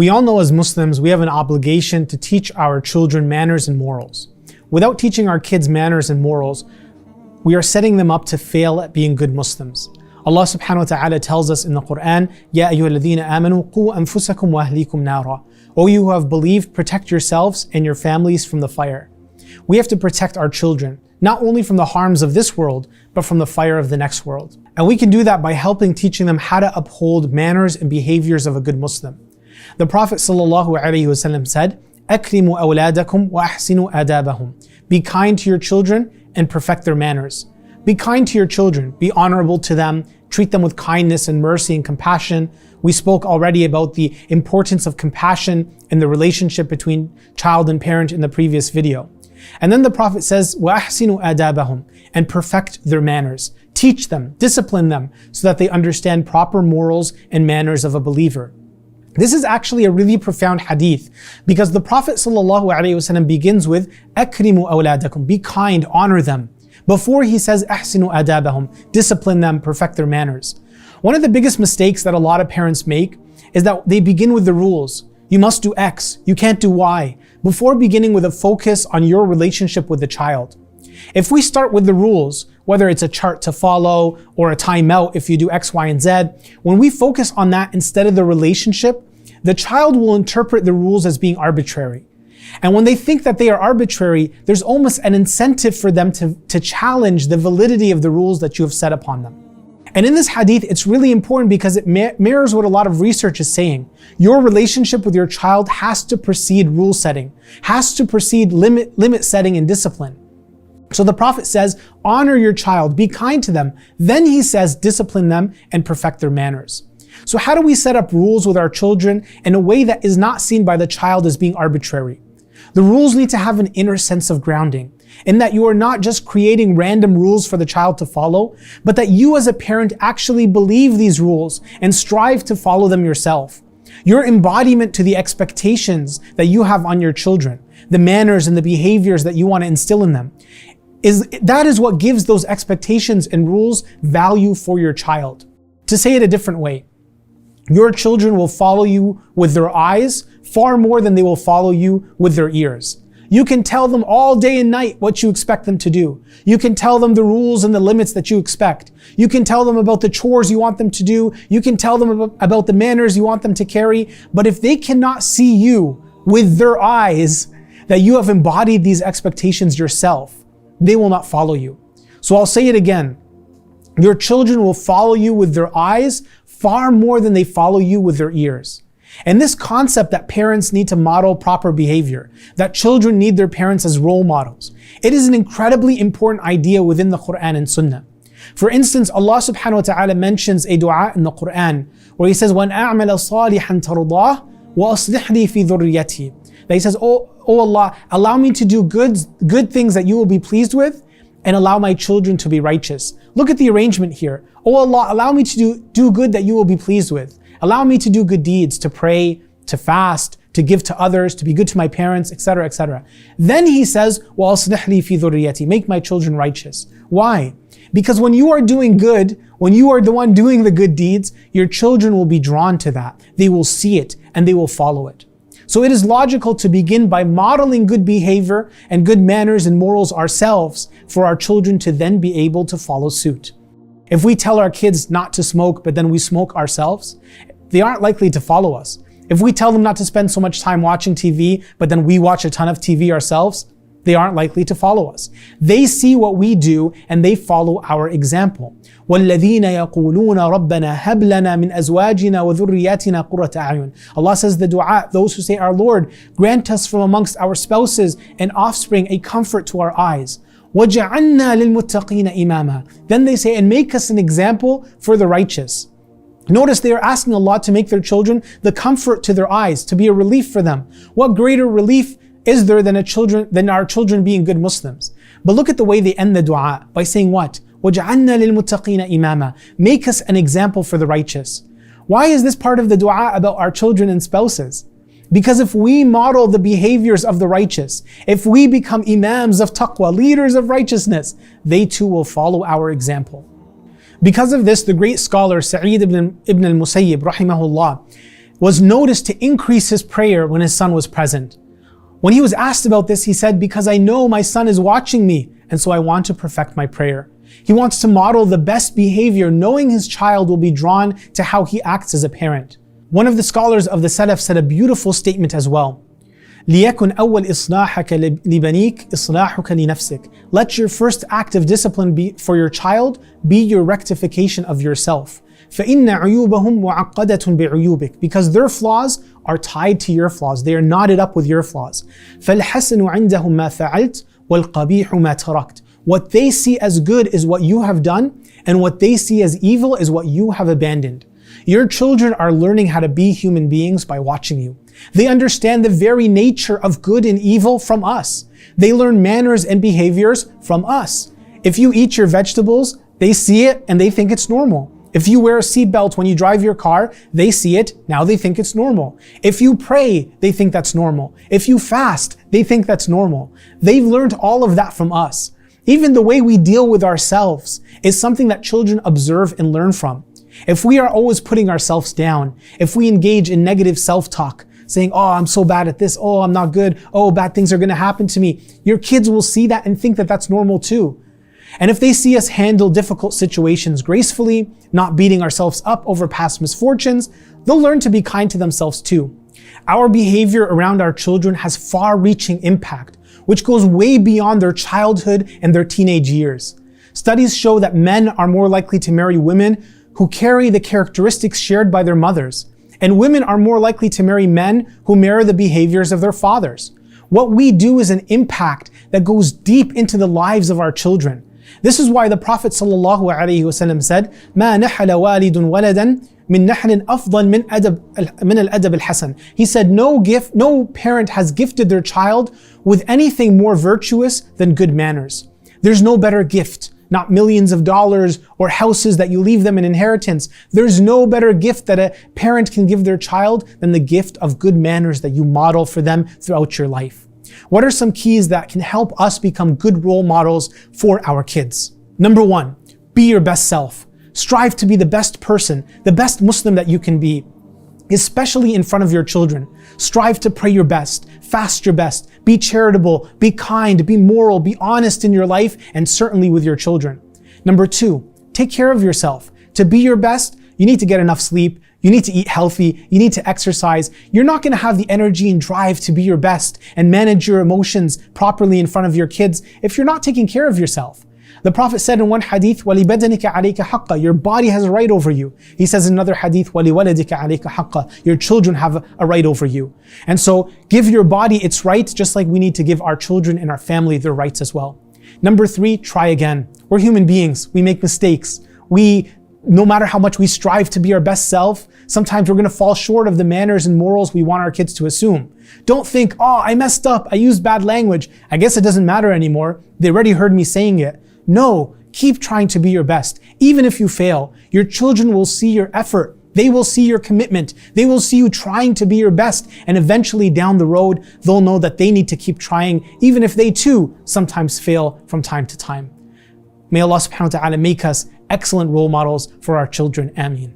We all know as Muslims, we have an obligation to teach our children manners and morals. Without teaching our kids manners and morals, we are setting them up to fail at being good Muslims. Allah subhanahu wa ta'ala tells us in the Quran, Ya ayyuhalladhina amanu qu anfusakum wa ahlikum nara. O you who have believed, protect yourselves and your families from the fire. We have to protect our children, not only from the harms of this world, but from the fire of the next world. And we can do that by teaching them how to uphold manners and behaviors of a good Muslim. The Prophet ﷺ said, أَكْرِمُوا أَوْلَادَكُمْ وَأَحْسِنُوا آدَابَهُم. Be kind to your children and perfect their manners. Be kind to your children, be honorable to them, treat them with kindness and mercy and compassion. We spoke already about the importance of compassion in the relationship between child and parent in the previous video. And then the Prophet says, وَأَحْسِنُوا آدَابَهُم, and perfect their manners. Teach them, discipline them, so that they understand proper morals and manners of a believer. This is actually a really profound hadith, because the Prophet ﷺ begins with, أَكْرِمُوا أَوْلَادَكُمْ, be kind, honor them, before he says, أَحْسِنُوا آدَابَهُم, discipline them, perfect their manners. One of the biggest mistakes that a lot of parents make is that they begin with the rules. You must do X, you can't do Y, before beginning with a focus on your relationship with the child. If we start with the rules, whether it's a chart to follow or a timeout if you do X, Y, and Z, when we focus on that instead of the relationship, the child will interpret the rules as being arbitrary. And when they think that they are arbitrary, there's almost an incentive for them to challenge the validity of the rules that you have set upon them. And in this hadith, it's really important because it mirrors what a lot of research is saying. Your relationship with your child has to precede rule setting, has to precede limit setting and discipline. So the Prophet says, honor your child, be kind to them. Then he says, discipline them and perfect their manners. So how do we set up rules with our children in a way that is not seen by the child as being arbitrary? The rules need to have an inner sense of grounding, in that you are not just creating random rules for the child to follow, but that you as a parent actually believe these rules and strive to follow them yourself. Your embodiment to the expectations that you have on your children, the manners and the behaviors that you want to instill in them, that is what gives those expectations and rules value for your child. To say it a different way, your children will follow you with their eyes far more than they will follow you with their ears. You can tell them all day and night what you expect them to do. You can tell them the rules and the limits that you expect. You can tell them about the chores you want them to do. You can tell them about the manners you want them to carry. But if they cannot see you with their eyes, that you have embodied these expectations yourself, they will not follow you. So I'll say it again. Your children will follow you with their eyes far more than they follow you with their ears. And this concept that parents need to model proper behavior, that children need their parents as role models, it is an incredibly important idea within the Quran and Sunnah. For instance, Allah subhanahu wa ta'ala mentions a dua in the Quran where He says, وَأَنْ أَعْمَلَ صَالِحًا تَرْضَاهُ وَأَصْلِحْ لِي فِي ذُرِّيَّتِي. That He says, oh Allah, allow me to do good things that you will be pleased with, and allow my children to be righteous. Look at the arrangement here. Oh Allah, allow me to do good that you will be pleased with. Allow me to do good deeds, to pray, to fast, to give to others, to be good to my parents, etc., etc. Then He says, وَأَصْلِحْ لِي فِي ذُرِّيَّتِي, make my children righteous. Why? Because when you are doing good, when you are the one doing the good deeds, your children will be drawn to that. They will see it and they will follow it. So it is logical to begin by modeling good behavior and good manners and morals ourselves for our children to then be able to follow suit. If we tell our kids not to smoke, but then we smoke ourselves, they aren't likely to follow us. If we tell them not to spend so much time watching TV, but then we watch a ton of TV ourselves, they aren't likely to follow us. They see what we do and they follow our example. وَالَّذِينَ يَقُولُونَ رَبَّنَا هَبْ لَنَا مِنْ أَزْوَاجِنَا وَذُرِّيَّاتِنَا قُرَّةَ أَعْيُنٍ. Allah says the dua, those who say, our Lord, grant us from amongst our spouses and offspring a comfort to our eyes. وَجَعَلْنَا لِلْمُتَّقِينَ إِمَامًا. Then they say, and make us an example for the righteous. Notice they are asking Allah to make their children the comfort to their eyes, to be a relief for them. What greater relief is there than our children being good Muslims? But look at the way they end the dua by saying what? وَجَعَلْنَا لِلْمُتَّقِينَ إِمَامًا. Make us an example for the righteous. Why is this part of the dua about our children and spouses? Because if we model the behaviors of the righteous, if we become imams of taqwa, leaders of righteousness, they too will follow our example. Because of this, the great scholar Sa'id ibn al-Musayyib, rahimahullah, was noticed to increase his prayer when his son was present. When he was asked about this, he said, "Because I know my son is watching me, and so I want to perfect my prayer." He wants to model the best behavior, knowing his child will be drawn to how he acts as a parent. One of the scholars of the Salaf said a beautiful statement as well. لِيَكُنْ أَوَّلْ إِصْلَاحَكَ لِبَنِيكَ إِصْلَاحُكَ لِنَفْسِكَ. Let your first act of discipline for your child be your rectification of yourself. فَإِنَّ عُيُوبَهُمْ مُعَقَّدَةٌ بِعُيُوبِكَ. Because their flaws are tied to your flaws. They are knotted up with your flaws. فَالْحَسَنُ عِنْدَهُمْ مَا فَعَلْتَ وَالْقَبِيحُ مَا تَرَكْتَ. What they see as good is what you have done, and what they see as evil is what you have abandoned. Your children are learning how to be human beings by watching you. They understand the very nature of good and evil from us. They learn manners and behaviors from us. If you eat your vegetables, they see it and they think it's normal. If you wear a seatbelt when you drive your car, they see it, now they think it's normal. If you pray, they think that's normal. If you fast, they think that's normal. They've learned all of that from us. Even the way we deal with ourselves is something that children observe and learn from. If we are always putting ourselves down, if we engage in negative self-talk, saying, "Oh, I'm so bad at this. Oh, I'm not good. Oh, bad things are going to happen to me," your kids will see that and think that that's normal too. And if they see us handle difficult situations gracefully, not beating ourselves up over past misfortunes, they'll learn to be kind to themselves too. Our behavior around our children has far-reaching impact, which goes way beyond their childhood and their teenage years. Studies show that men are more likely to marry women who carry the characteristics shared by their mothers, and women are more likely to marry men who mirror the behaviors of their fathers. What we do is an impact that goes deep into the lives of our children. This is why the Prophet ﷺ said, "ما نحل والد ولدا من نحل أفضل من الأدب الحسن." He said, no parent has gifted their child with anything more virtuous than good manners. There's no better gift. Not millions of dollars or houses that you leave them in inheritance. There's no better gift that a parent can give their child than the gift of good manners that you model for them throughout your life. What are some keys that can help us become good role models for our kids? Number one, be your best self. Strive to be the best person, the best Muslim that you can be, especially in front of your children. Strive to pray your best, fast your best, be charitable, be kind, be moral, be honest in your life, and certainly with your children. Number two, take care of yourself. To be your best, you need to get enough sleep, you need to eat healthy, you need to exercise. You're not going to have the energy and drive to be your best and manage your emotions properly in front of your kids if you're not taking care of yourself. The Prophet said in one hadith, وَلِبَدَنِكَ عَلَيْكَ حَقًّا. Your body has a right over you. He says in another hadith, وَلِوَلَدِكَ عَلَيْكَ حَقًّا. Your children have a right over you. And so give your body its rights, just like we need to give our children and our family their rights as well. Number three, try again. We're human beings. We make mistakes. No matter how much we strive to be our best self, sometimes we're going to fall short of the manners and morals we want our kids to assume. Don't think, "Oh, I messed up. I used bad language. I guess it doesn't matter anymore. They already heard me saying it." No, keep trying to be your best. Even if you fail, your children will see your effort. They will see your commitment. They will see you trying to be your best. And eventually down the road, they'll know that they need to keep trying, even if they too sometimes fail from time to time. May Allah subhanahu wa ta'ala make us excellent role models for our children. Ameen.